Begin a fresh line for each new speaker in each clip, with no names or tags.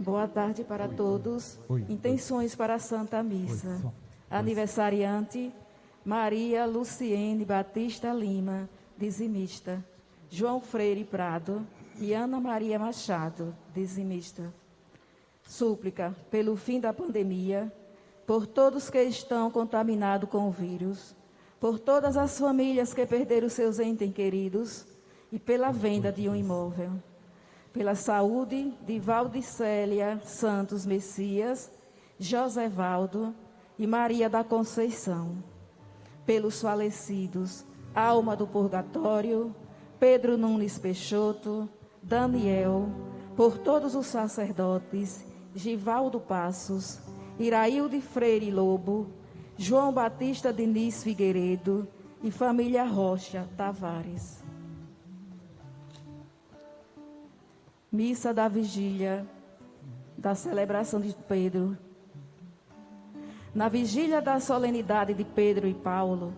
Boa tarde para todos. Intenções para a Santa Missa. Aniversariante, Maria Luciene Batista Lima, dizimista. João Freire Prado e Ana Maria Machado, dizimista. Súplica pelo fim da pandemia, por todos que estão contaminados com o vírus, por todas as famílias que perderam seus entes queridos e pela venda de um imóvel. Pela saúde de Valdicélia Santos Messias, José Valdo e Maria da Conceição. Pelos falecidos, Alma do Purgatório, Pedro Nunes Peixoto, Daniel, por todos os sacerdotes, Givaldo Passos, Irailde Freire Lobo, João Batista Diniz Figueiredo e família Rocha Tavares. Missa da Vigília da celebração de Pedro. Na vigília da solenidade de Pedro e Paulo,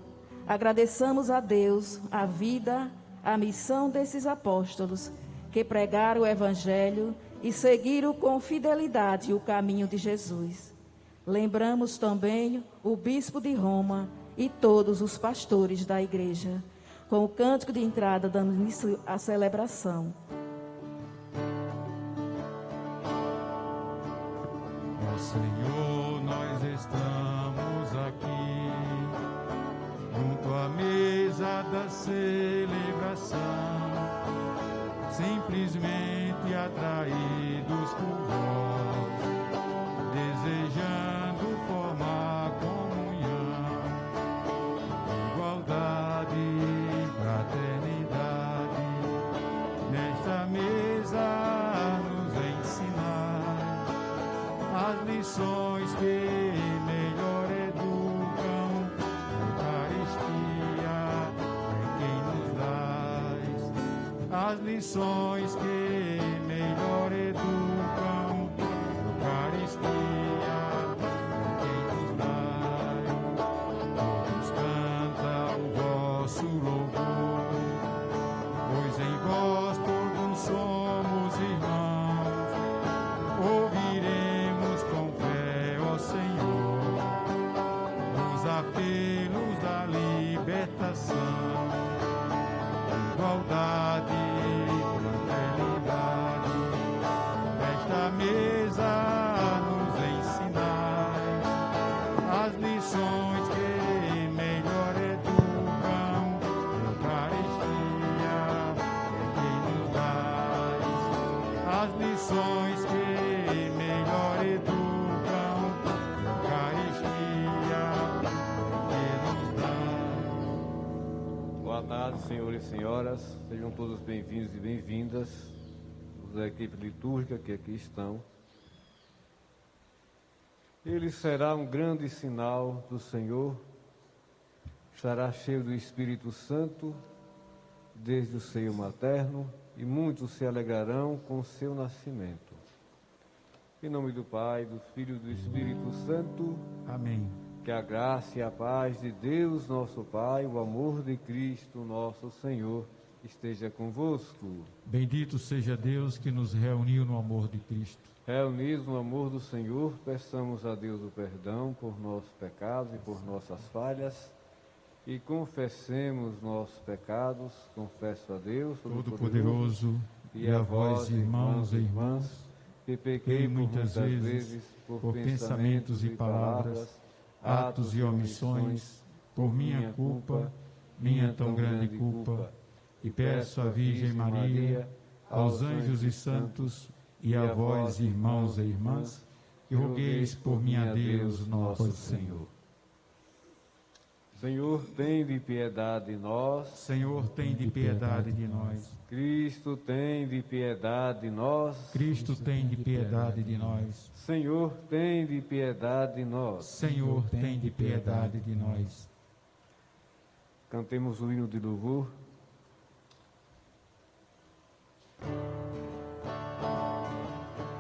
agradeçamos a Deus a vida, a missão desses apóstolos que pregaram o Evangelho e seguiram com fidelidade o caminho de Jesus. Lembramos também o bispo de Roma e todos os pastores da igreja, com o cântico de entrada dando início à celebração.
Senhor, nós estamos aqui, junto à mesa da celebração, simplesmente atraídos por vós, desejando formar comunhão, igualdade e fraternidade, nesta mesa nos ensinar as lições que melhor educam, Eucaristia é quem nos dá. As lições que melhor educam, Eucaristia é quem nos dá. Todos cantam o vosso louvor, pois em vós todos somos irmãos. Ouviremos com fé, ó Senhor, os apelos da libertação, igualdade e fraternidade, nesta mesa nos ensinais as lições que melhor educam, Eucaristia é quem nos dá. As lições que melhor educam, Eucaristia é quem nos dá.
Boa tarde, senhores e senhoras, sejam todos bem-vindos e bem-vindas, da equipe litúrgica que aqui estão. Ele será um grande sinal do Senhor, estará cheio do Espírito Santo desde o seio materno, e muitos se alegrarão com seu nascimento. Em nome do Pai, do Filho e do Espírito Santo.
Amém.
Que a graça e a paz de Deus, nosso Pai, o amor de Cristo, nosso Senhor, esteja convosco.
Bendito seja Deus que nos reuniu no amor de Cristo.
Reunidos no amor do Senhor, peçamos a Deus o perdão por nossos pecados e por nossas falhas, e confessemos nossos pecados. Confesso a Deus
Todo-Poderoso, e a vós, irmãos e irmãs,
que pequei muitas vezes por pensamentos e palavras, atos e omissões, por minha culpa, minha tão grande culpa, e peço à Virgem Maria, aos anjos e santos, e a vós, irmãos e irmãs, que rogueis por mim a Deus, nosso Senhor. Senhor, tem de piedade de nós.
Senhor, tem de piedade de nós.
Cristo, tem de piedade de nós.
Cristo, tem de piedade de nós.
Senhor, tem de piedade de nós.
Senhor, tem de piedade de nós.
Cantemos o hino de louvor.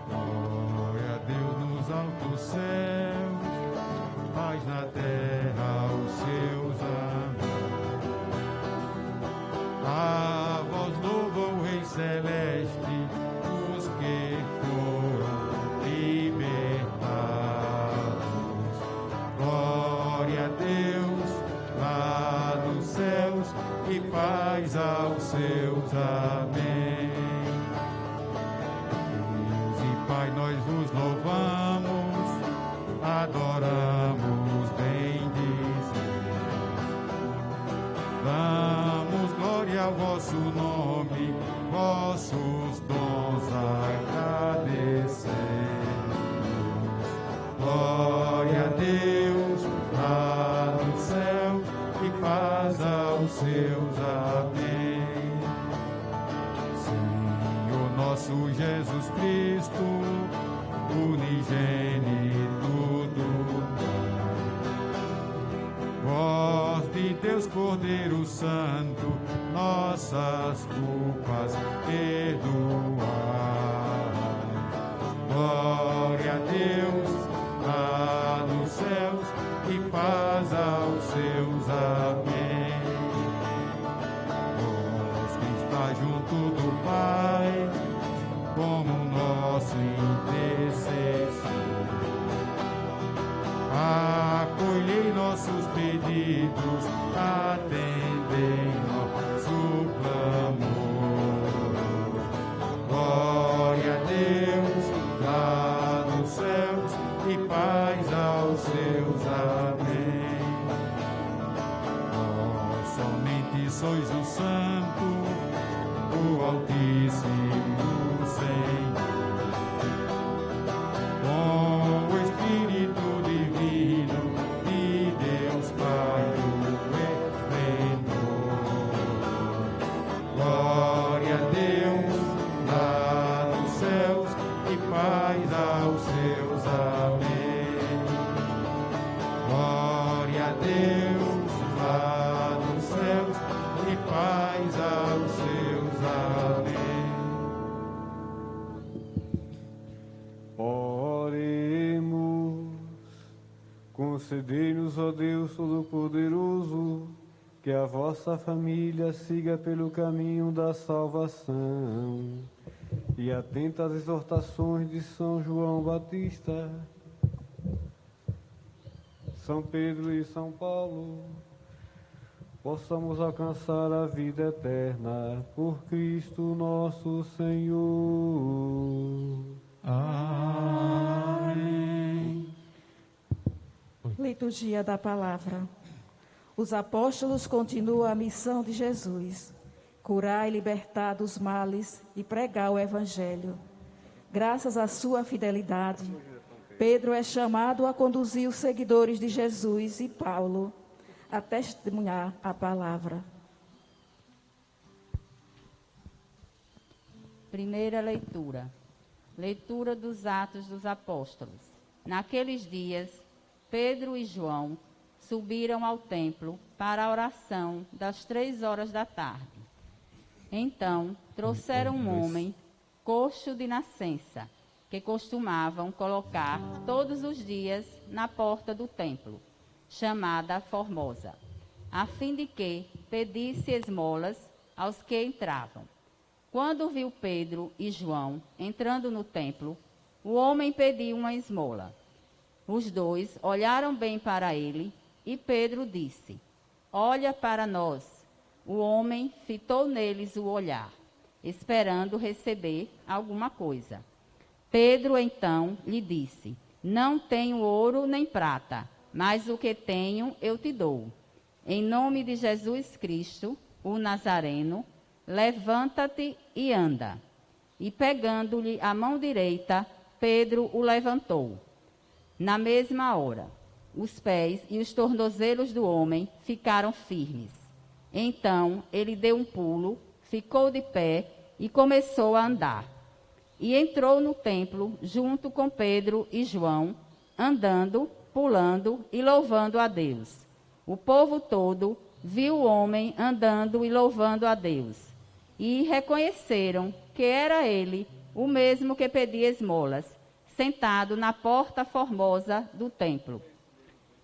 Glória a Deus nos altos céus, paz na terra os seus amigos. A vós louva o Rei Celeste, os que foram Amém. Deus e Pai, nós vos louvamos, adoramos, bendizemos. Damos glória ao vosso nome, vossos dons agradecemos. Glória a Deus lá no céu e paz aos seus. Amém. Senhor nosso Jesus Cristo, unigênito do Pai, voz de Deus Cordeiro Santo, nossas culpas perdoai. Glória a Deus lá nos céus e paz aos seus. Amém. Vós que está junto do Pai, como nosso intercessor, acolhei nossos pedidos, atendei nosso clamor. Glória a Deus lá nos céus e paz aos seus. Amém. Vós somente sois o Santo, o Altíssimo Senhor, com o Espírito Divino de Deus Pai o esplendor. Glória a Deus lá nos céus e paz aos seus. Amém. Glória a Deus lá nos céus e paz aos seus. Amém.
Oremos. Concedei-nos, ó Deus Todo-Poderoso, que a vossa família siga pelo caminho da salvação e atenta às exortações de São João Batista, São Pedro e São Paulo, possamos alcançar a vida eterna por Cristo nosso Senhor.
Amém.
Liturgia da Palavra. Os apóstolos continuam a missão de Jesus: curar e libertar dos males e pregar o Evangelho. Graças à sua fidelidade, Pedro é chamado a conduzir os seguidores de Jesus e Paulo a testemunhar a palavra.
Primeira leitura. Leitura dos Atos dos Apóstolos. Naqueles dias, Pedro e João subiram ao templo para a oração das 3 horas da tarde. Então, trouxeram um homem coxo de nascença, que costumavam colocar todos os dias na porta do templo, chamada Formosa, a fim de que pedisse esmolas aos que entravam. Quando viu Pedro e João entrando no templo, o homem pediu uma esmola. Os dois olharam bem para ele e Pedro disse: olha para nós. O homem fitou neles o olhar, esperando receber alguma coisa. Pedro então lhe disse: não tenho ouro nem prata, mas o que tenho eu te dou. Em nome de Jesus Cristo, o Nazareno, levanta-te e anda. E pegando-lhe a mão direita, Pedro o levantou. Na mesma hora, os pés e os tornozelos do homem ficaram firmes. Então ele deu um pulo, ficou de pé e começou a andar. E entrou no templo junto com Pedro e João, andando, pulando e louvando a Deus. O povo todo viu o homem andando e louvando a Deus. E reconheceram que era ele o mesmo que pedia esmolas, sentado na porta formosa do templo.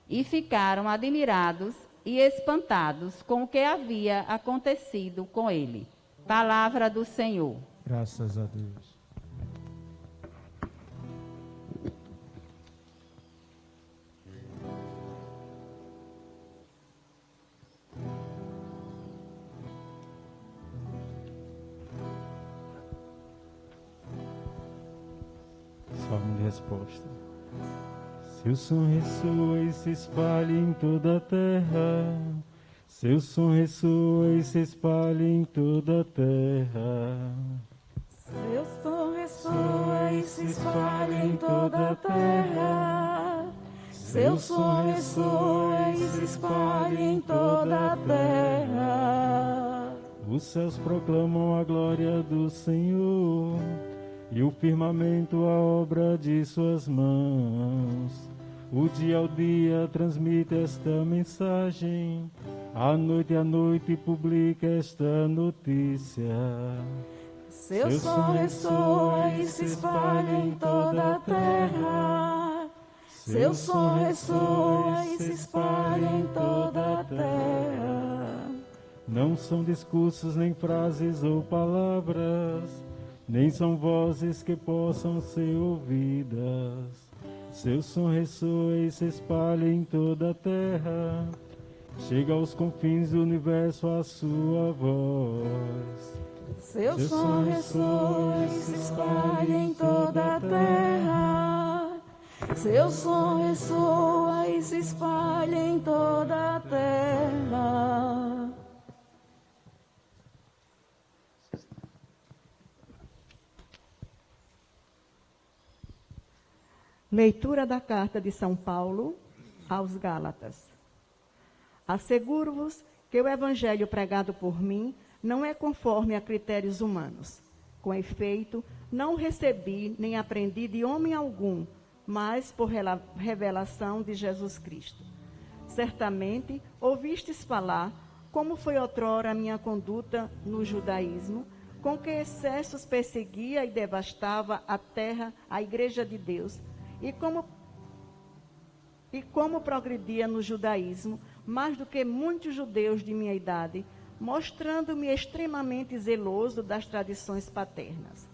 E ficaram admirados e espantados com o que havia acontecido com ele. Palavra do Senhor.
Graças a Deus.
Forma de resposta. Seu som ressoa e se espalha em toda a terra. Seu som ressoa e se espalha em toda a terra.
Seu som ressoa e se espalha em toda a terra. Seu som ressoa e se espalha em toda a terra.
Os céus proclamam a glória do Senhor, e o firmamento a obra de suas mãos. O dia ao dia transmite esta mensagem, à noite publica esta notícia.
Seu som ressoa e se espalha em toda a terra. Seu som ressoa e se espalha em toda a terra.
Não são discursos, nem frases ou palavras, nem são vozes que possam ser ouvidas. Seu som ressoa e se espalha em toda a terra. Chega aos confins do universo a sua voz.
Seu som ressoa e se espalha em toda a terra. Seu som ressoa e se espalha em toda a terra.
Leitura da carta de São Paulo aos Gálatas. Asseguro-vos que o evangelho pregado por mim não é conforme a critérios humanos. Com efeito, não recebi nem aprendi de homem algum, mas por revelação de Jesus Cristo. Certamente ouvistes falar como foi outrora a minha conduta no judaísmo, com que excessos perseguia e devastava a terra, a igreja de Deus, e como progredia no judaísmo, mais do que muitos judeus de minha idade, mostrando-me extremamente zeloso das tradições paternas.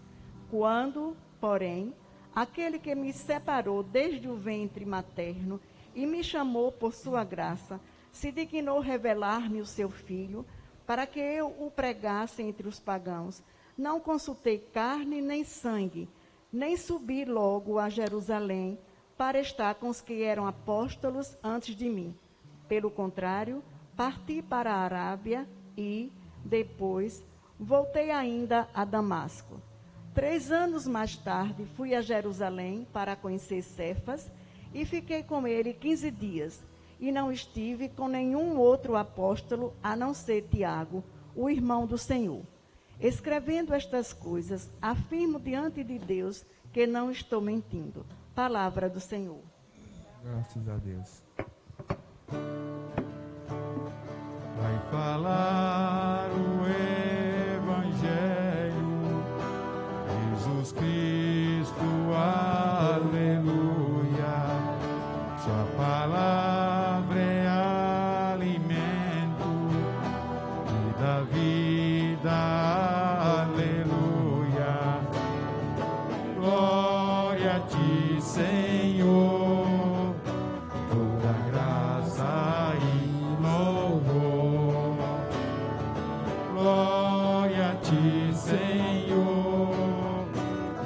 Quando, porém, aquele que me separou desde o ventre materno e me chamou por sua graça, se dignou revelar-me o seu Filho, para que eu o pregasse entre os pagãos, não consultei carne nem sangue, nem subi logo a Jerusalém para estar com os que eram apóstolos antes de mim. Pelo contrário, parti para a Arábia e, depois, voltei ainda a Damasco. 3 anos mais tarde, fui a Jerusalém para conhecer Cefas e fiquei com ele 15 dias. E não estive com nenhum outro apóstolo, a não ser Tiago, o irmão do Senhor. Escrevendo estas coisas, afirmo diante de Deus que não estou mentindo. Palavra do Senhor.
Graças a Deus. Vai falar o Evangelho, Jesus Cristo, aleluia. Sua palavra é alimento e dá vida, aleluia. Glória a ti, Senhor, toda graça e louvor. Glória a ti, Senhor,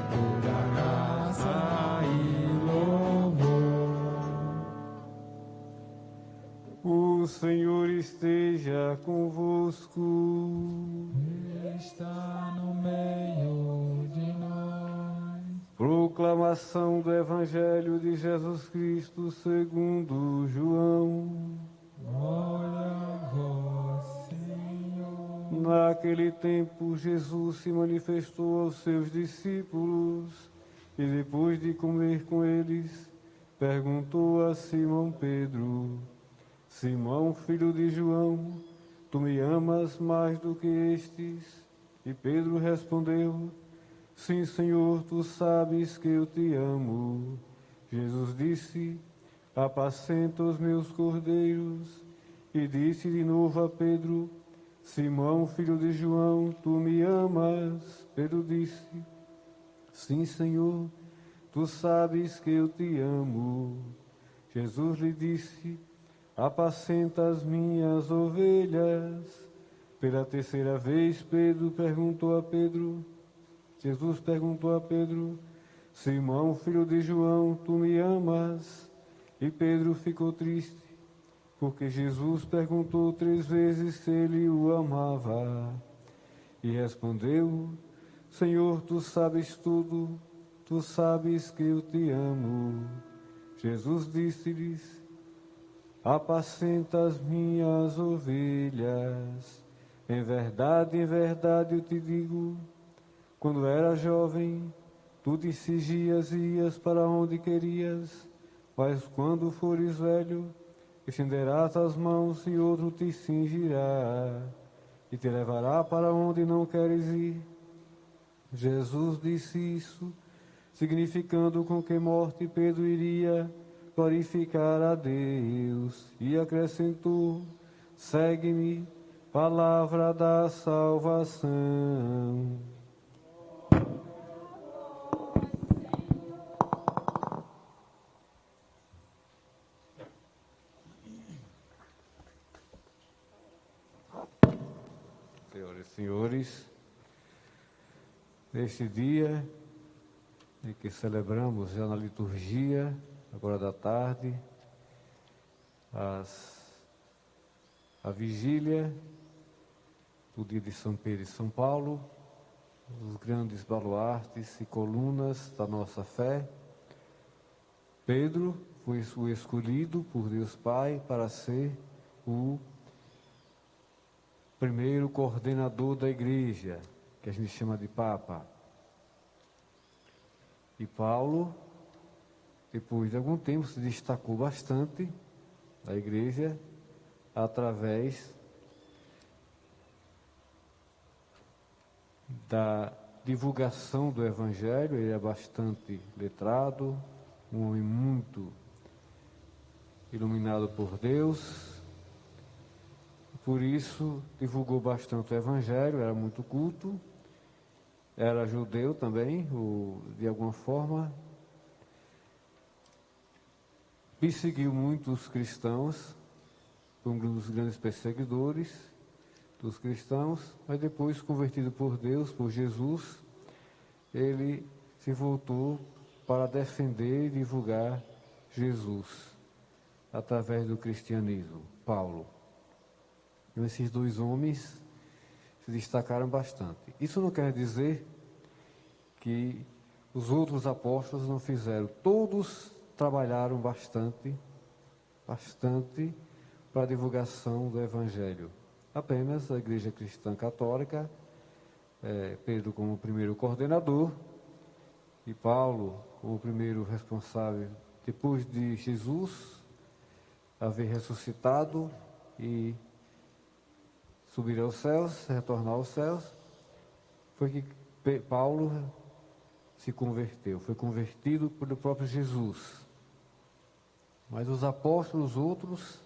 toda graça e louvor.
O Senhor esteja convosco.
Está no meio de nós.
Proclamação do Evangelho de Jesus Cristo segundo João.
Glória a vós, Senhor.
Naquele tempo, Jesus se manifestou aos seus discípulos e, depois de comer com eles, perguntou a Simão Pedro: Simão, filho de João, tu me amas mais do que estes? E Pedro respondeu: Sim, Senhor, tu sabes que eu te amo. Jesus disse: Apacenta os meus cordeiros. E disse de novo a Pedro: Simão, filho de João, tu me amas? Pedro disse: Sim, Senhor, tu sabes que eu te amo. Jesus lhe disse: Apacenta as minhas ovelhas. Pela terceira vez, Jesus perguntou a Pedro: Simão, filho de João, tu me amas? E Pedro ficou triste, porque Jesus perguntou 3 vezes se ele o amava. E respondeu: Senhor, tu sabes tudo, tu sabes que eu te amo. Jesus disse-lhes: apacenta as minhas ovelhas. Em verdade eu te digo, quando era jovem, tu te cingias e ias para onde querias, mas quando fores velho, estenderás as mãos e outro te cingirá e te levará para onde não queres ir. Jesus disse isso, significando com que morte Pedro iria glorificar a Deus, e acrescentou: segue-me, palavra da salvação. Senhoras e senhores, neste dia em que celebramos já na liturgia, agora da tarde, a vigília do dia de São Pedro e São Paulo, os grandes baluartes e colunas da nossa fé. Pedro foi o escolhido por Deus Pai para ser o primeiro coordenador da igreja, que a gente chama de Papa. E Paulo, depois de algum tempo, se destacou bastante da igreja através da divulgação do Evangelho. Ele é bastante letrado, um homem muito iluminado por Deus. Por isso, divulgou bastante o Evangelho, era muito culto, era judeu também, de alguma forma. Perseguiu muito os cristãos, foi um dos grandes perseguidores dos cristãos, mas depois, convertido por Deus, por Jesus, ele se voltou para defender e divulgar Jesus através do cristianismo. Paulo. Então, esses 2 homens se destacaram bastante. Isso não quer dizer que os outros apóstolos não fizeram. Todos trabalharam bastante para a divulgação do Evangelho. Apenas a Igreja Cristã Católica, Pedro como primeiro coordenador e Paulo como primeiro responsável, depois de Jesus haver ressuscitado e subir aos céus, retornar aos céus, foi que Paulo se converteu, foi convertido pelo próprio Jesus. Mas os apóstolos, outros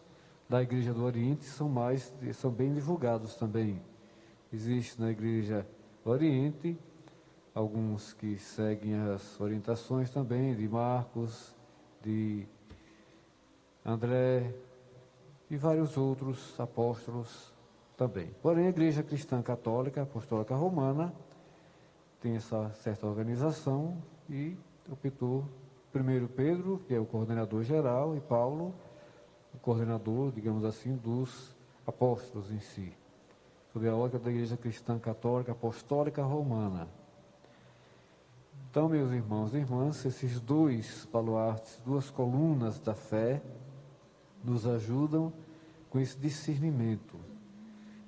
da Igreja do Oriente, são bem divulgados também. Existe na Igreja do Oriente alguns que seguem as orientações também de Marcos, de André e vários outros apóstolos também. Porém, a Igreja Cristã Católica, Apostólica Romana, tem essa certa organização e optou primeiro Pedro, que é o coordenador geral, e Paulo, o coordenador, digamos assim, dos apóstolos em si, sob a ótica da Igreja Cristã Católica Apostólica Romana. Então, meus irmãos e irmãs, esses 2 baluartes, 2 colunas da fé, nos ajudam com esse discernimento.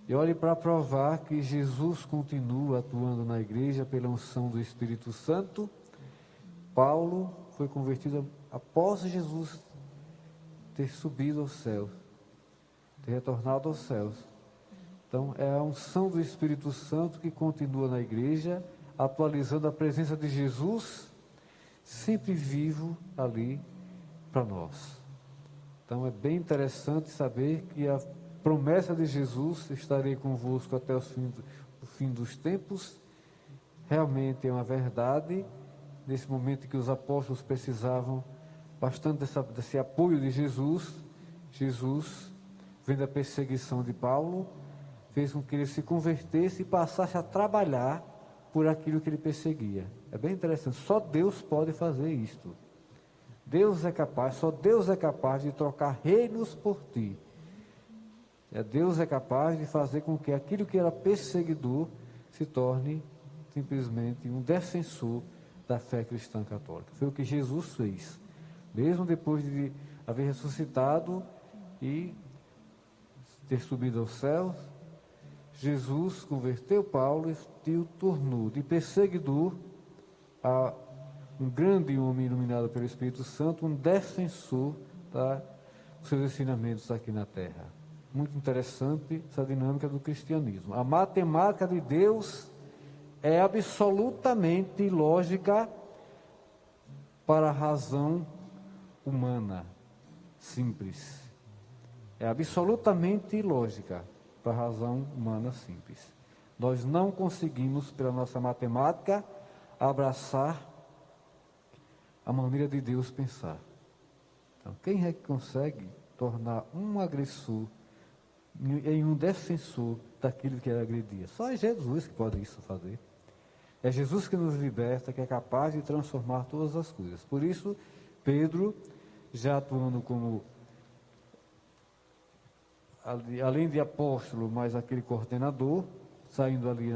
E olhe, para provar que Jesus continua atuando na igreja pela unção do Espírito Santo, Paulo foi convertido após Jesus ter subido aos céus, ter retornado aos céus. Então, é a unção do Espírito Santo que continua na igreja, atualizando a presença de Jesus, sempre vivo ali para nós. Então, é bem interessante saber que a promessa de Jesus, estarei convosco até o fim dos tempos, realmente é uma verdade. Nesse momento em que os apóstolos precisavam bastante desse apoio de Jesus, Jesus, vendo a perseguição de Paulo, fez com que ele se convertesse e passasse a trabalhar por aquilo que ele perseguia. É bem interessante, só Deus pode fazer isto. Deus é capaz, só Deus é capaz de trocar reinos por ti. Deus é capaz de fazer com que aquilo que era perseguidor se torne simplesmente um defensor da fé cristã católica. Foi o que Jesus fez. Mesmo depois de haver ressuscitado e ter subido aos céus, Jesus converteu Paulo e o tornou de perseguidor a um grande homem iluminado pelo Espírito Santo, um defensor dos seus ensinamentos aqui na terra. Muito interessante essa dinâmica do cristianismo. A matemática de Deus é absolutamente lógica para a razão humana, simples. É absolutamente lógica para a razão humana simples. Nós não conseguimos, pela nossa matemática, abraçar a maneira de Deus pensar. Então, quem é que consegue tornar um agressor em um defensor daquilo que ele agredia? Só é Jesus que pode isso fazer. É Jesus que nos liberta, que é capaz de transformar todas as coisas. Por isso, Pedro, já atuando como, além de apóstolo, mas aquele coordenador, saindo ali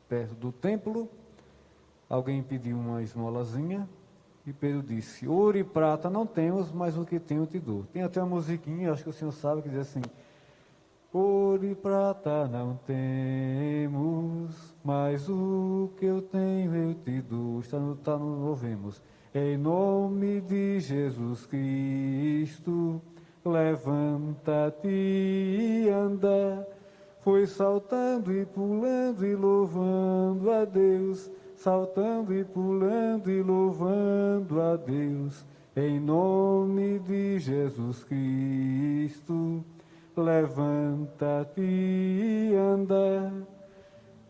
perto do templo, alguém pediu uma esmolazinha, e Pedro disse: ouro e prata não temos, mas o que tenho te dou. Tem até uma musiquinha, acho que o senhor sabe, que diz assim: ouro e prata não temos, mas o que eu tenho eu te dou. Está no Louvemos. Em nome de Jesus Cristo, levanta-te e anda. Foi saltando e pulando e louvando a Deus, saltando e pulando e louvando a Deus. Em nome de Jesus Cristo, levanta-te e anda.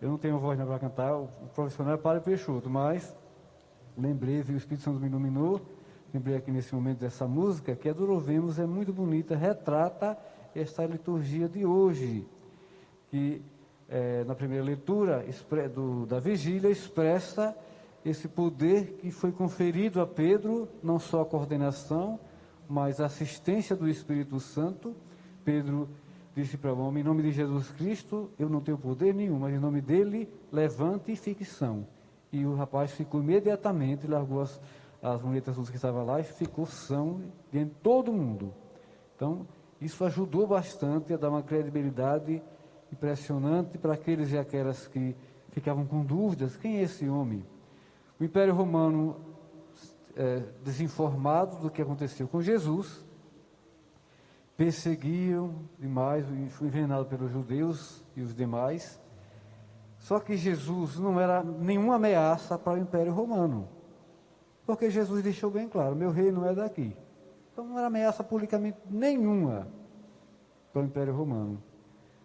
Eu não tenho voz para cantar, o profissional é Padre Peixoto, mas lembrei, o Espírito Santo me iluminou, lembrei aqui nesse momento dessa música, que é do Louvemos, é muito bonita, retrata esta liturgia de hoje, que na primeira leitura da vigília expressa esse poder que foi conferido a Pedro, não só a coordenação, mas a assistência do Espírito Santo. Pedro disse para o homem: em nome de Jesus Cristo, eu não tenho poder nenhum, mas em nome dele, levante e fique são. E o rapaz ficou imediatamente, largou as muletas que estavam lá e ficou são diante de todo mundo. Então, isso ajudou bastante a dar uma credibilidade impressionante para aqueles e aquelas que ficavam com dúvidas: quem é esse homem? O Império Romano, desinformado do que aconteceu com Jesus, perseguiam demais, foi envenenado pelos judeus e os demais. Só que Jesus não era nenhuma ameaça para o Império Romano, porque Jesus deixou bem claro: meu reino não é daqui. Então não era ameaça politicamente nenhuma para o Império Romano.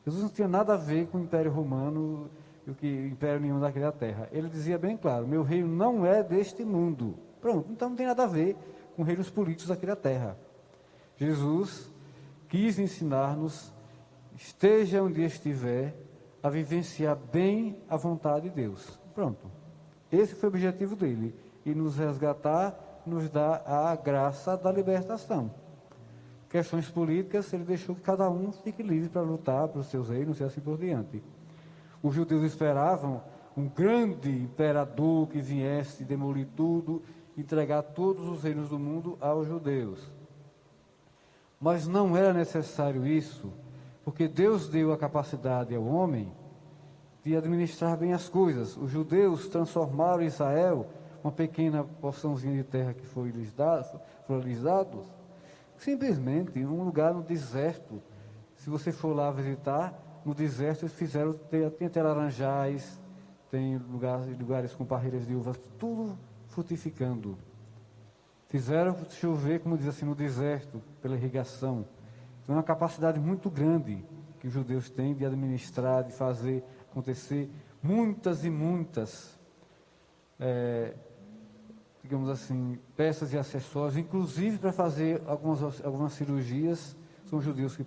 Jesus não tinha nada a ver com o Império Romano e o que Império nenhum daquela terra. Ele dizia bem claro: meu reino não é deste mundo. Pronto, então não tem nada a ver com reinos políticos daquela terra. Jesus quis ensinar-nos, esteja onde estiver, a vivenciar bem a vontade de Deus. Pronto. Esse foi o objetivo dele. E nos resgatar, nos dar a graça da libertação. Questões políticas, ele deixou que cada um fique livre para lutar pelos seus reinos e assim por diante. Os judeus esperavam um grande imperador que viesse demolir tudo, entregar todos os reinos do mundo aos judeus. Mas não era necessário isso, porque Deus deu a capacidade ao homem de administrar bem as coisas. Os judeus transformaram Israel, uma pequena porçãozinha de terra que foram lhes dados, simplesmente em um lugar no deserto. Se você for lá visitar, no deserto eles fizeram, tem até laranjais, tem lugares com parreiras de uvas, tudo frutificando. Fizeram chover, como diz assim, no deserto, pela irrigação. Então é uma capacidade muito grande que os judeus têm de administrar, de fazer acontecer muitas e muitas, digamos assim, peças e acessórios, inclusive para fazer algumas cirurgias, são os judeus que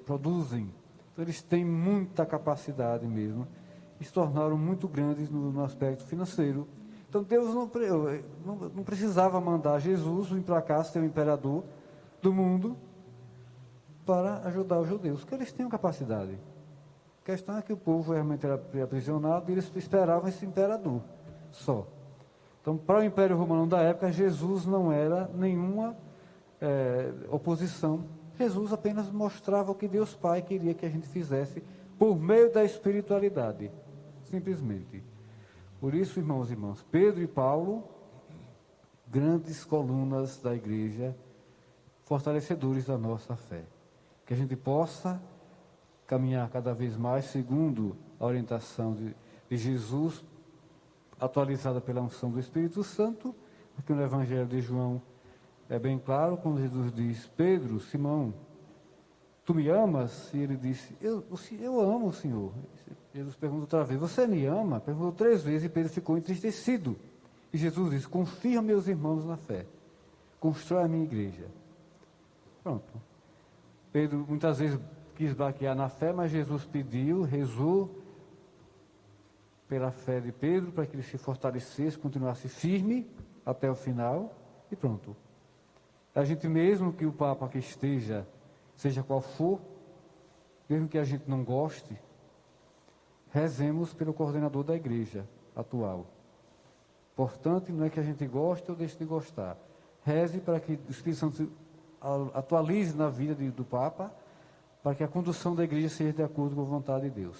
produzem. Então eles têm muita capacidade mesmo e se tornaram muito grandes no aspecto financeiro. Então Deus não precisava mandar Jesus vir para cá ser o imperador do mundo para ajudar os judeus, porque eles tinham capacidade. A questão é que o povo realmente era aprisionado e eles esperavam esse imperador só. Então, para o Império Romano da época, Jesus não era nenhuma oposição. Jesus apenas mostrava o que Deus Pai queria que a gente fizesse por meio da espiritualidade, simplesmente. Por isso, irmãos e irmãs, Pedro e Paulo, grandes colunas da igreja, fortalecedores da nossa fé. Que a gente possa caminhar cada vez mais segundo a orientação de Jesus, atualizada pela unção do Espírito Santo, porque no Evangelho de João é bem claro, quando Jesus diz: Pedro, Simão, tu me amas? E ele disse: eu amo o Senhor. Jesus pergunta outra vez: você me ama? Perguntou 3 vezes e Pedro ficou entristecido. E Jesus disse: confirma meus irmãos na fé, constrói a minha igreja. Pronto. Pedro muitas vezes quis baquear na fé, mas Jesus pediu, rezou pela fé de Pedro, para que ele se fortalecesse, continuasse firme até o final, e pronto. A gente, mesmo que o Papa que esteja, seja qual for, mesmo que a gente não goste, rezemos pelo coordenador da igreja atual. Importante não é que a gente goste ou deixe de gostar. Reze para que o Espírito Santo atualize na vida do Papa, para que a condução da igreja seja de acordo com a vontade de Deus.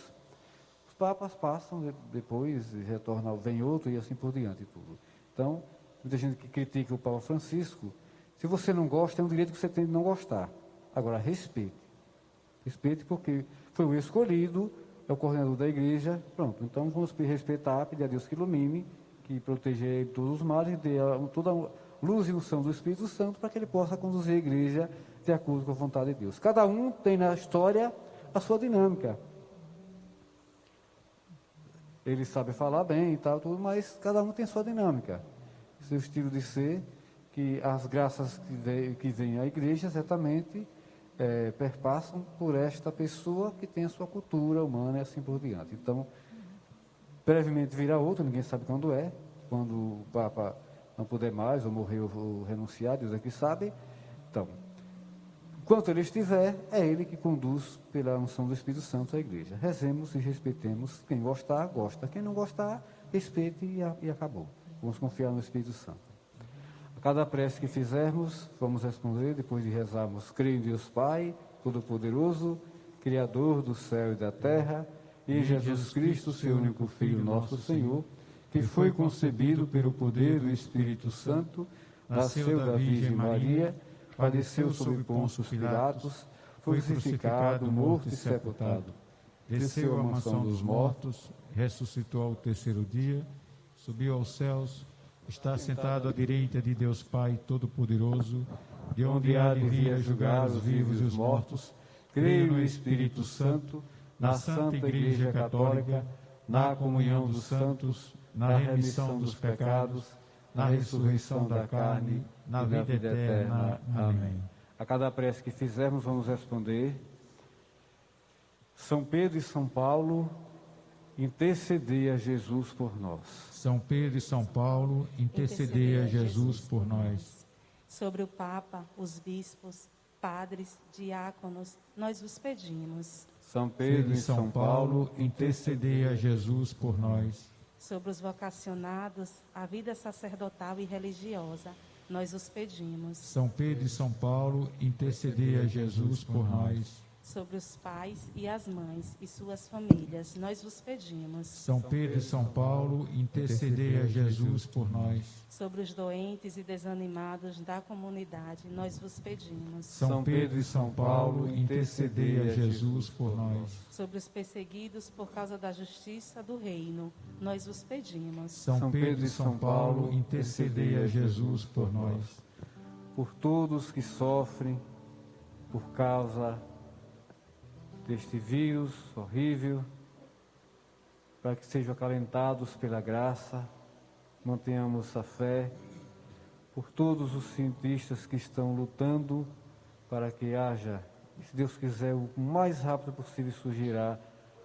Os papas passam depois, retornam, vem outro e assim por diante. Tudo. Então, muita gente que critica o Papa Francisco, se você não gosta, é um direito que você tem de não gostar. Agora, respeite. Respeite porque foi o escolhido, é o coordenador da igreja, pronto. Então, vamos respeitar, pedir a Deus que ilumine, que proteja ele de todos os males, e dê toda a luz e unção do Espírito Santo, para que ele possa conduzir a igreja de acordo com a vontade de Deus. Cada um tem na história a sua dinâmica. Ele sabe falar bem e tal, tudo, mas cada um tem sua dinâmica, seu estilo de ser, que as graças que vêm à igreja certamente perpassam por esta pessoa que tem a sua cultura humana e assim por diante. Então, brevemente virá outro, ninguém sabe quando o Papa não puder mais, ou morrer, ou renunciar, Deus é que sabe. Então, enquanto ele estiver, é ele que conduz pela unção do Espírito Santo a igreja. Rezemos e respeitemos. Quem gostar, gosta. Quem não gostar, respeite e acabou. Vamos confiar no Espírito Santo. A cada prece que fizermos, vamos responder, depois de rezarmos: creio em Deus Pai, Todo-Poderoso, Criador do céu e da terra, e em Jesus Cristo, seu único Filho, nosso Senhor, que foi concebido pelo poder do Espírito Santo, nasceu da Virgem Maria, padeceu sob Pôncio Pilatos, foi crucificado, morto e sepultado.
Desceu à mansão dos mortos, ressuscitou ao terceiro dia, subiu aos céus, está sentado à direita de Deus Pai Todo-Poderoso, de onde há de vir a julgar os vivos e os mortos. Creio no Espírito Santo, na Santa Igreja Católica, na comunhão dos santos, na remissão dos pecados, na ressurreição da carne, na vida eterna. Amém.
A cada prece que fizermos, vamos responder: São Pedro e São Paulo, intercedei a Jesus por nós.
São Pedro e São Paulo, intercedei a Jesus por nós.
Sobre o Papa, os bispos, padres, diáconos, nós vos pedimos.
São Pedro e São Paulo,
intercedei a Jesus por nós.
Sobre os vocacionados à vida sacerdotal e religiosa, nós os pedimos.
São Pedro e São Paulo, intercedei a Jesus por nós.
Sobre os pais e as mães e suas famílias, nós vos pedimos.
São Pedro e São Paulo, intercedei a Jesus por nós.
Sobre os doentes e desanimados da comunidade, nós vos pedimos.
São Pedro e São Paulo, intercedei a Jesus por nós.
Sobre os perseguidos por causa da justiça do reino, nós vos pedimos.
São Pedro e São Paulo, intercedei a Jesus por nós.
Por todos que sofrem por causa deste vírus horrível, para que sejam acalentados pela graça, mantenhamos a fé, por todos os cientistas que estão lutando para que haja, se Deus quiser, o mais rápido possível surgirá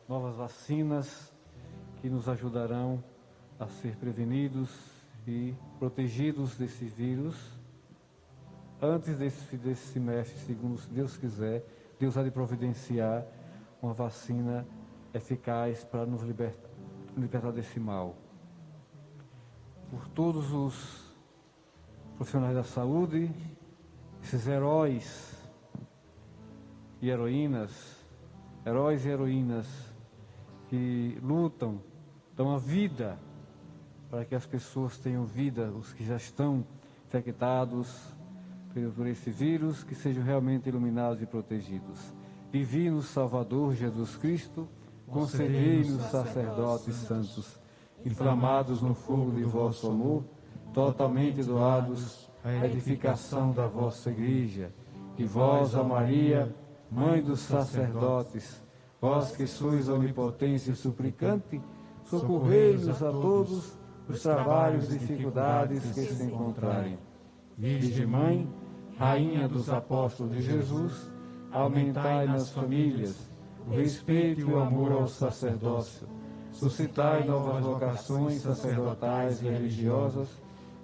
novas vacinas que nos ajudarão a ser prevenidos e protegidos desse vírus. Antes desse semestre, segundo se Deus quiser, Deus há de providenciar uma vacina eficaz para nos libertar desse mal. Por todos os profissionais da saúde, esses heróis e heroínas que lutam, dão a vida para que as pessoas tenham vida, os que já estão infectados por esse vírus, que sejam realmente iluminados e protegidos. Divino Salvador Jesus Cristo, concedei-nos, sacerdotes santos, inflamados no fogo de vosso amor, totalmente doados à edificação da vossa Igreja, e vós, ó Maria, Mãe dos sacerdotes, vós que sois onipotência e suplicante, socorrei-nos a todos os trabalhos e dificuldades que se encontrarem. Virgem Mãe, Rainha dos Apóstolos de Jesus, aumentai nas famílias o respeito e o amor ao sacerdócio, suscitai novas vocações sacerdotais e religiosas,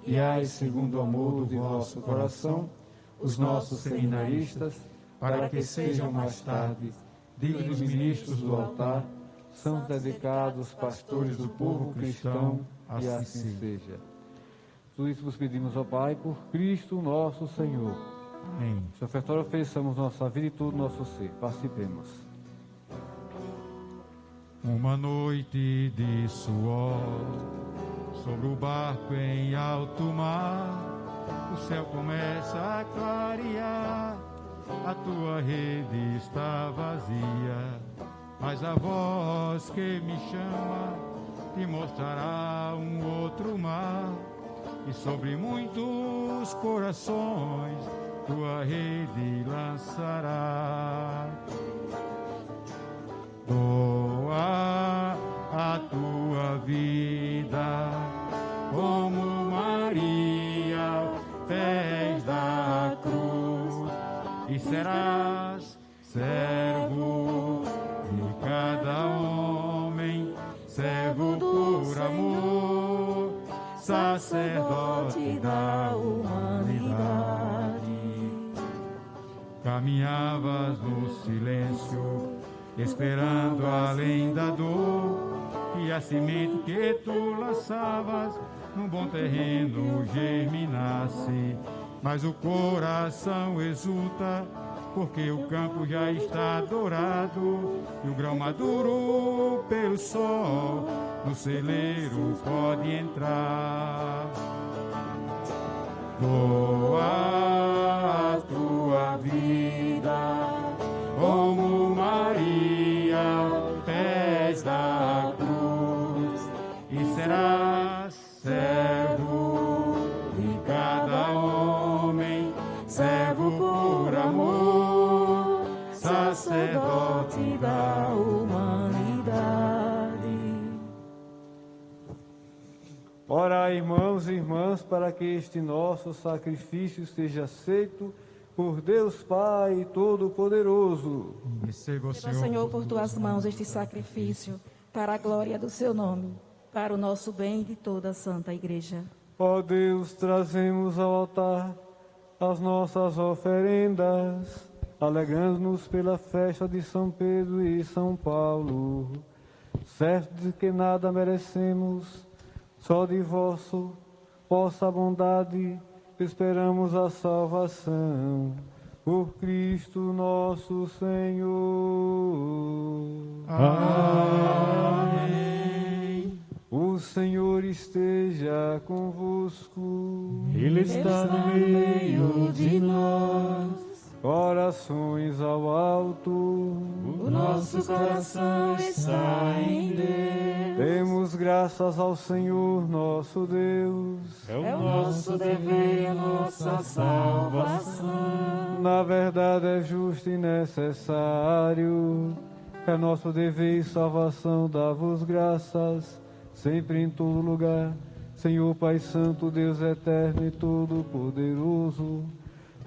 guiai segundo o amor de vosso coração os nossos seminaristas, para que sejam mais tarde dignos ministros do altar, são dedicados pastores do povo cristão, e assim seja. Tudo isso vos pedimos, ó Pai, por Cristo nosso Senhor.
Amém.
Se ofertório ofereçamos nossa vida e todo nosso ser. Participemos.
Uma noite de suor sobre o barco em alto mar, o céu começa a clarear, a tua rede está vazia, mas a voz que me chama te mostrará um outro mar, e sobre muitos corações tua rede lançará. Doa a tua vida como Maria, pés da cruz, e serás servo de cada homem, servo por amor, sacerdote da humanidade. Caminhavas no silêncio, esperando além da dor, que a semente que tu lançavas num bom terreno germinasse. Mas o coração exulta, porque o campo já está dourado, e o grão maduro pelo sol no celeiro pode entrar. Doa a tua vida como Maria, pés da cruz, e serás servo de cada homem, servo por amor, sacerdote da humanidade.
Ora, irmãos e irmãs, para que este nosso sacrifício seja aceito por Deus Pai Todo-Poderoso.
Receba, Senhor, por tuas mãos este sacrifício, para a glória do seu nome, para o nosso bem e de toda a Santa Igreja.
Ó Deus, trazemos ao altar as nossas oferendas, alegrando-nos pela festa de São Pedro e São Paulo, certo de que nada merecemos, só de vossa bondade esperamos a salvação. Por Cristo nosso Senhor.
Amém.
O Senhor esteja convosco.
Ele está no meio de nós.
Corações ao alto.
O nosso coração está em Deus.
Demos graças ao Senhor nosso Deus.
É o nosso dever e a nossa salvação.
Na verdade é justo e necessário. É nosso dever e salvação dar-vos graças, sempre em todo lugar. Senhor Pai Santo, Deus eterno e todo-poderoso,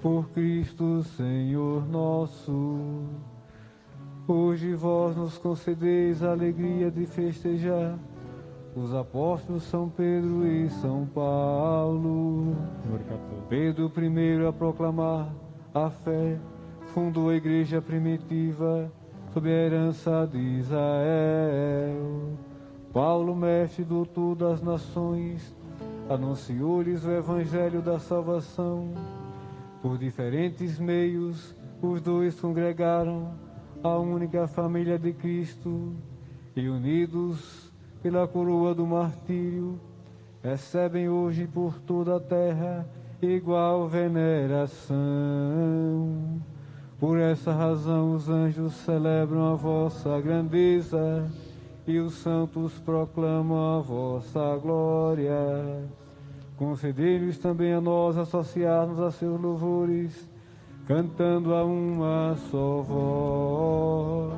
por Cristo Senhor nosso. Hoje vós nos concedeis a alegria de festejar os apóstolos São Pedro e São Paulo. Pedro I a proclamar a fé, fundou a igreja primitiva sob a herança de Israel. Paulo, mestre doutor das nações, anunciou-lhes o evangelho da salvação. Por diferentes meios, os dois congregaram a única família de Cristo e, unidos pela coroa do martírio, recebem hoje por toda a terra igual veneração. Por essa razão os anjos celebram a vossa grandeza e os santos proclamam a vossa glória. Concedei-nos também a nós associar-nos a seus louvores, cantando a uma só voz.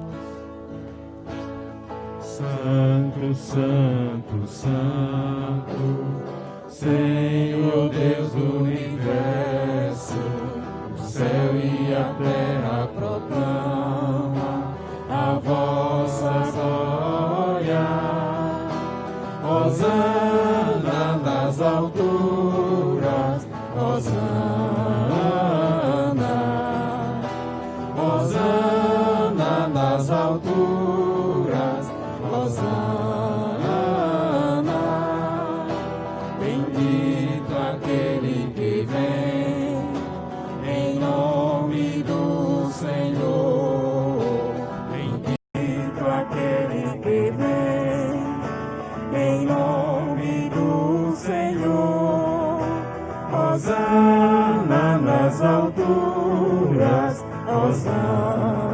Santo, Santo, Santo, Senhor Deus do universo, o céu e a terra proclamam a vossa glória. Hosana nas alturas, Hosana, Hosana nas alturas, Hosana, bendito aquele que vem em nome do Senhor, bendito aquele que vem em nome do Senhor. Hosana nas alturas, Hosana,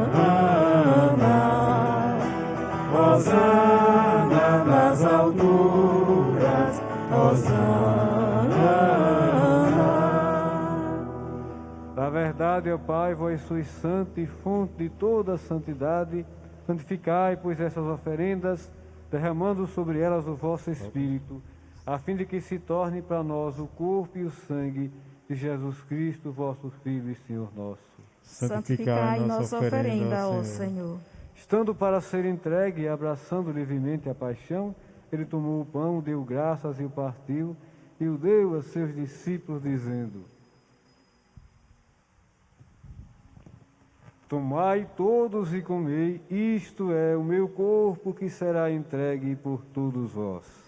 Hosana nas alturas, Hosana.
Da verdade, ó Pai, vós sois santo e fonte de toda a santidade, santificai, pois, essas oferendas, derramando sobre elas o vosso Espírito, a fim de que se torne para nós o corpo e o sangue de Jesus Cristo, vosso Filho e Senhor nosso.
Santificai nossa oferenda, ó Senhor.
Estando para ser entregue e abraçando livremente a paixão, ele tomou o pão, deu graças e o partiu, e o deu a seus discípulos, dizendo: tomai todos e comei, isto é o meu corpo que será entregue por todos vós.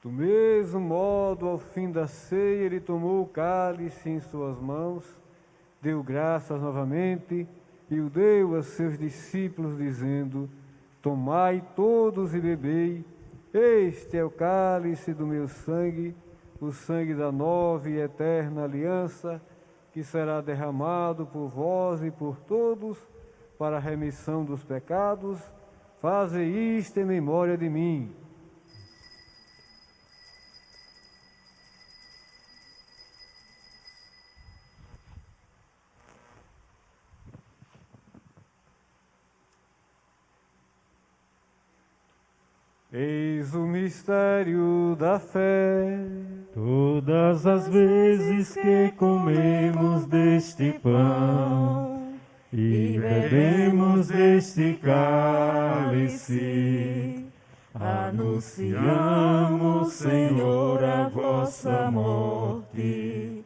Do mesmo modo, ao fim da ceia, ele tomou o cálice em suas mãos, deu graças novamente e o deu a seus discípulos, dizendo: tomai todos e bebei, este é o cálice do meu sangue, o sangue da nova e eterna aliança, que será derramado por vós e por todos para a remissão dos pecados. Fazei isto em memória de mim. Eis o mistério da fé.
Todas as vezes que comemos deste pão e bebemos deste cálice, anunciamos, Senhor, a vossa morte,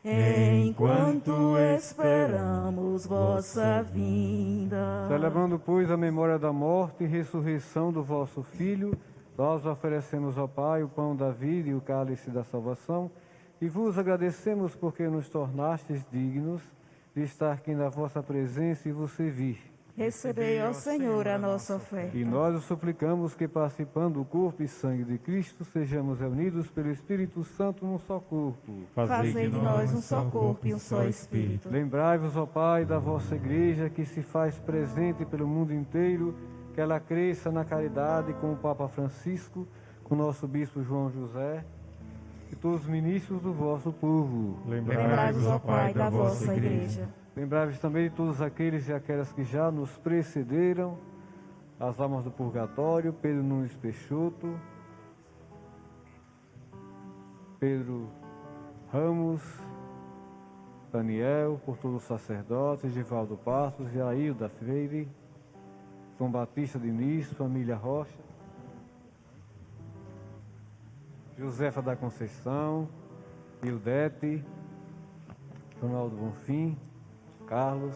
enquanto esperamos vossa vinda.
Celebrando, pois, a memória da morte e ressurreição do vosso Filho, nós oferecemos ao Pai o pão da vida e o cálice da salvação, e vos agradecemos porque nos tornastes dignos de estar aqui na vossa presença e vos servir.
Recebei, ó Senhor, a nossa oferta.
E nós os suplicamos que, participando do corpo e sangue de Cristo, sejamos reunidos pelo Espírito Santo num só corpo.
Fazei de nós um só corpo e um só Espírito.
Lembrai-vos, ó Pai, da vossa Igreja, que se faz presente pelo mundo inteiro, que ela cresça na caridade com o Papa Francisco, com o nosso Bispo João José, e todos os ministros do vosso povo.
Lembrai-vos, ó Pai, da vossa Igreja.
Lembrai-vos também de todos aqueles e aquelas que já nos precederam, as almas do purgatório, Pedro Nunes Peixoto, Pedro Ramos, Daniel, por todos os sacerdotes, Givaldo Passos, Jailda Freire, João Batista Diniz, família Rocha, Josefa da Conceição, Ildete, Ronaldo Bonfim, Carlos,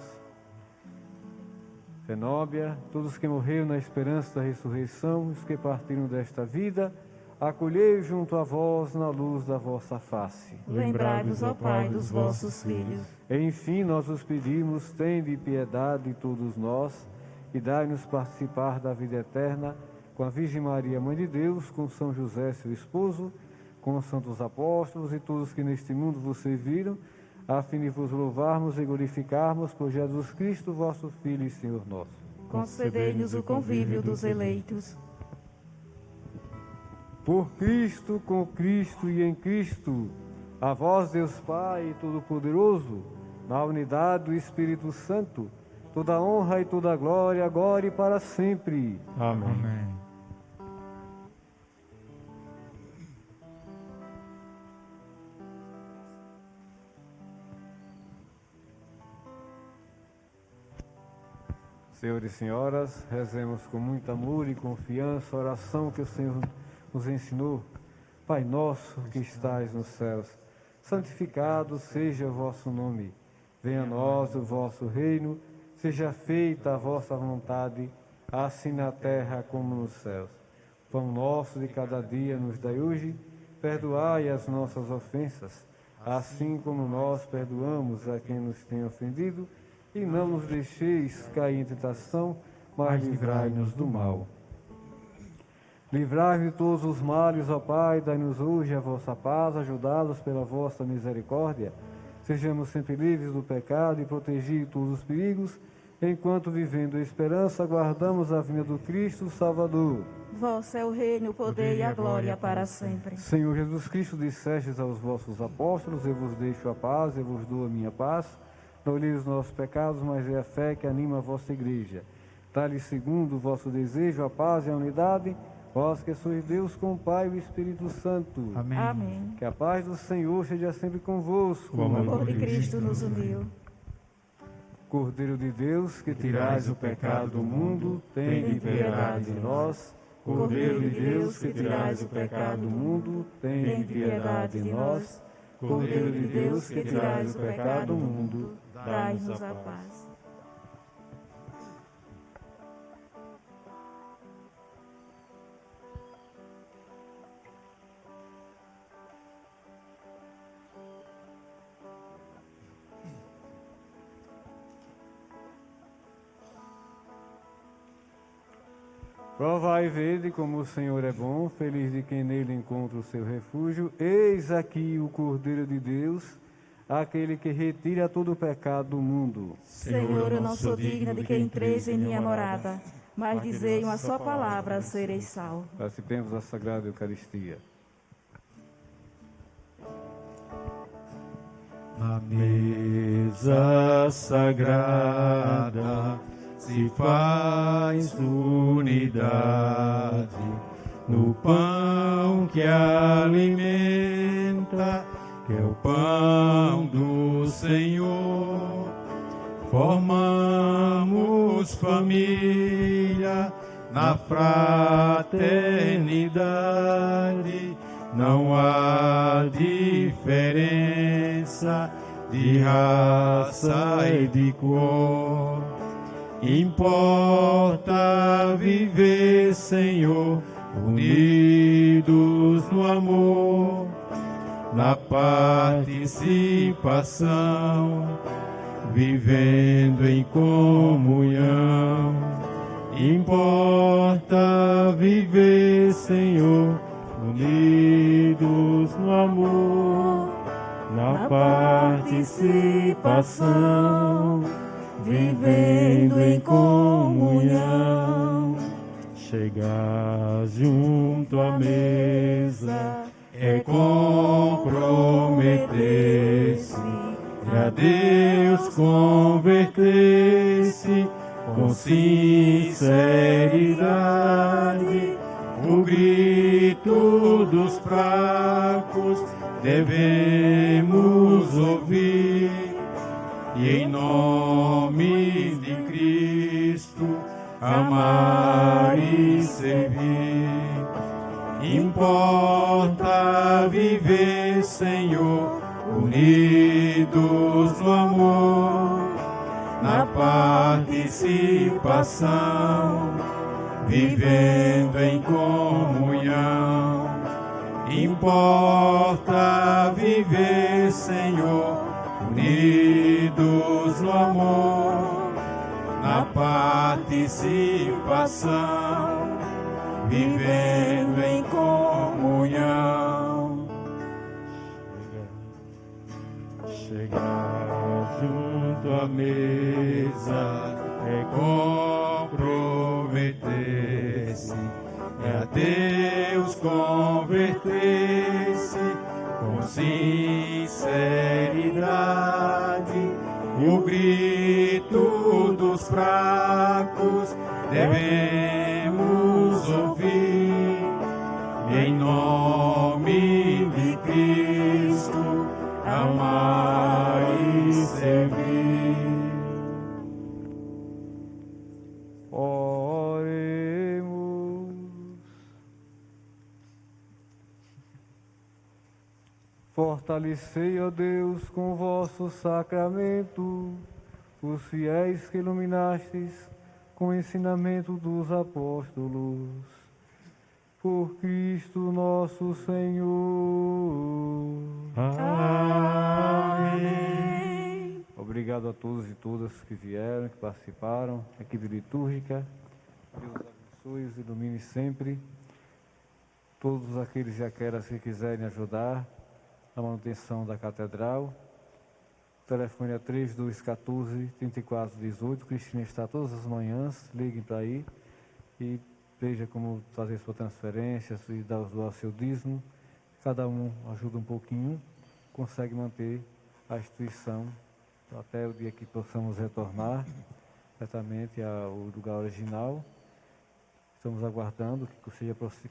Fenóbia, todos que morreram na esperança da ressurreição, os que partiram desta vida, acolhei junto a vós na luz da vossa face.
Lembrai-vos, ó Pai, dos vossos filhos.
Enfim, nós os pedimos, tende piedade de todos nós e dai-nos participar da vida eterna com a Virgem Maria, Mãe de Deus, com São José, seu esposo, com os santos apóstolos e todos que neste mundo vos serviram, a fim de vos louvarmos e glorificarmos por Jesus Cristo, vosso Filho e Senhor nosso.
Concedei-nos o convívio dos eleitos.
Por Cristo, com Cristo e em Cristo, a vós, Deus Pai Todo-Poderoso, na unidade do Espírito Santo, toda honra e toda glória, agora e para sempre.
Amém.
Amém.
Senhores e senhoras, rezemos com muito amor e confiança a oração que o Senhor nos ensinou. Pai nosso que estais nos céus, santificado seja o vosso nome. Venha a nós o vosso reino, seja feita a vossa vontade, assim na terra como nos céus. Pão nosso de cada dia nos dai hoje, perdoai as nossas ofensas, assim como nós perdoamos a quem nos tem ofendido, e não nos deixeis cair em tentação, mas livrai-nos do mal. Livrai-nos de todos os males, ó Pai, dai-nos hoje a vossa paz, ajudados pela vossa misericórdia. Sejamos sempre livres do pecado e protegidos de todos os perigos, enquanto vivendo a esperança, aguardamos a vinda do Cristo Salvador.
Vosso é o reino, o poder e a glória para sempre.
Senhor Jesus Cristo, dissestes aos vossos apóstolos, eu vos deixo a paz, eu vos dou a minha paz. Não olheis os nossos pecados, mas é a fé que anima a vossa igreja. Dá-lhe segundo o vosso desejo, a paz e a unidade, vós que sois Deus com o Pai e o Espírito Santo.
Amém.
Amém.
Que a paz do Senhor seja sempre convosco.
O
O
amor
amor de Cristo nos uniu.
Cordeiro de Deus, que tirais o pecado do mundo, tende piedade de nós. Cordeiro de Deus, que tirais o pecado do mundo, tende piedade de nós. Cordeiro de Deus, que tirais o pecado do mundo,
dai-nos a paz.
Provai e vede como o Senhor é bom, feliz de quem nele encontra o seu refúgio. Eis aqui o Cordeiro de Deus, aquele que retira todo o pecado do mundo.
Senhor, eu não sou digna de que entreis em minha morada, mas dizei uma só palavra, sereis salvo.
Participemos da Sagrada Eucaristia.
Na mesa sagrada se faz unidade, no pão que alimenta, que é o pão do Senhor. Formamos família na fraternidade, não há diferença de raça e de cor. Importa viver, Senhor, unidos no amor, na participação, vivendo em comunhão. Importa viver, Senhor, unidos no amor, na participação, vivendo em comunhão. Chegar junto à mesa é comprometer-se e a Deus converter-se com sinceridade. O grito dos fracos
devemos ouvir, e em nome de Cristo amar e servir. Importa viver, Senhor, unidos no amor, na participação, vivendo em comunhão. Importa viver, Senhor, unidos no amor, na participação, vivendo em comunhão. Chegar junto à mesa é comprometer-se, é a Deus converter-se com sinceridade. O grito dos fracos devemos ouvir, em nome de Cristo amar e servir.
Oremos. Fortalecei, ó Deus, com o vosso sacramento os fiéis que iluminastes com o ensinamento dos apóstolos. Por Cristo nosso Senhor.
Amém.
Obrigado a todos e todas que vieram, que participaram, equipe litúrgica. Deus abençoe e os ilumine sempre. Todos aqueles e aquelas que quiserem ajudar na manutenção da catedral. O telefone é 3214-3418. Cristina está todas as manhãs. Liguem para aí e veja como fazer sua transferência e doar seu dízimo. Cada um ajuda um pouquinho, consegue manter a instituição até o dia que possamos retornar diretamente ao lugar original. Estamos aguardando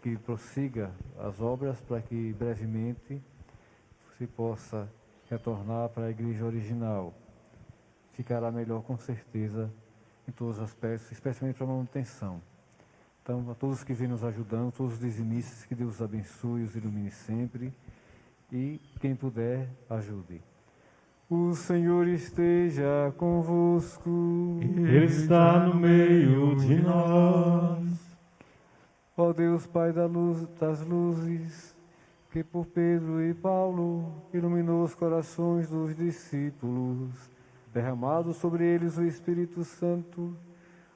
que prossiga as obras para que brevemente se possa retornar para a igreja original. Ficará melhor com certeza em todos os aspectos, especialmente para a manutenção. Então, a todos que vêm nos ajudando, todos os dizimistas, que Deus os abençoe e os ilumine sempre. E quem puder, ajude. O Senhor esteja convosco.
Ele está no meio de nós.
Ó Deus, Pai das luzes, que por Pedro e Paulo iluminou os corações dos discípulos, derramado sobre eles o Espírito Santo,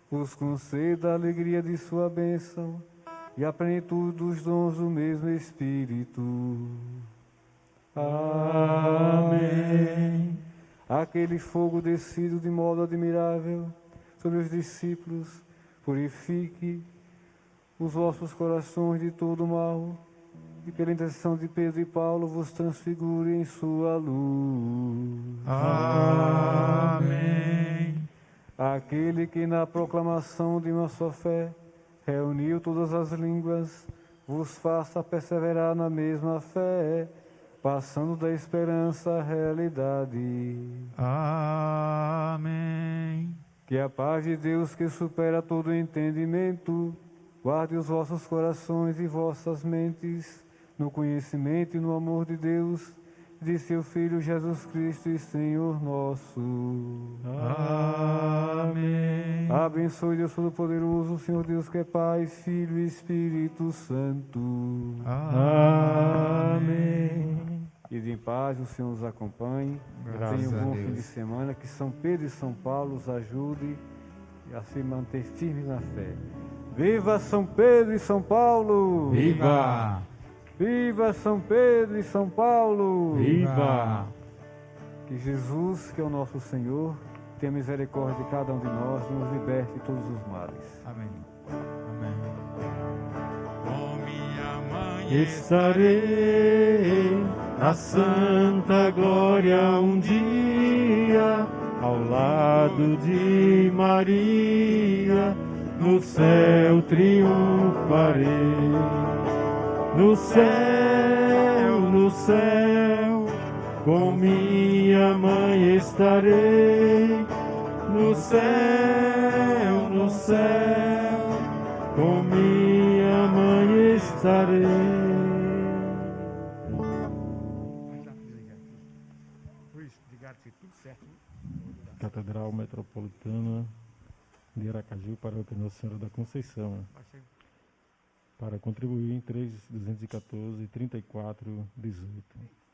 vos conceda a alegria de sua bênção e a plenitude dos dons do mesmo Espírito. Amém. Aquele fogo descido de modo admirável sobre os discípulos, purifique os vossos corações de todo mal, e pela intercessão de Pedro e Paulo vos transfigure em sua luz.
Amém.
Aquele que na proclamação de uma só fé reuniu todas as línguas, vos faça perseverar na mesma fé, passando da esperança à realidade.
Amém.
Que a paz de Deus, que supera todo entendimento, guarde os vossos corações e vossas mentes no conhecimento e no amor de Deus, de seu Filho Jesus Cristo e Senhor nosso.
Amém.
Abençoe Deus Todo-Poderoso, o Senhor Deus que é Pai, Filho e Espírito Santo.
Amém.
Ide em paz, o Senhor os acompanhe.
Graças
Tenha um
a
bom
Deus.
fim de semana, que São Pedro e São Paulo os ajude a se manter firmes na fé. Viva São Pedro e São Paulo!
Viva!
Viva São Pedro e São Paulo!
Viva!
Que Jesus, que é o nosso Senhor, tenha misericórdia de cada um de nós e nos liberte de todos os males.
Amém. Amém. Com minha mãe
Estarei na santa glória um dia, ao lado de Maria, no céu triunfarei. No céu, Com minha mãe estarei no céu, no céu. Com minha mãe estarei. Catedral Metropolitana de Aracaju, Paróquia Nossa Senhora da Conceição. Para contribuir em 3.214, 34, 18.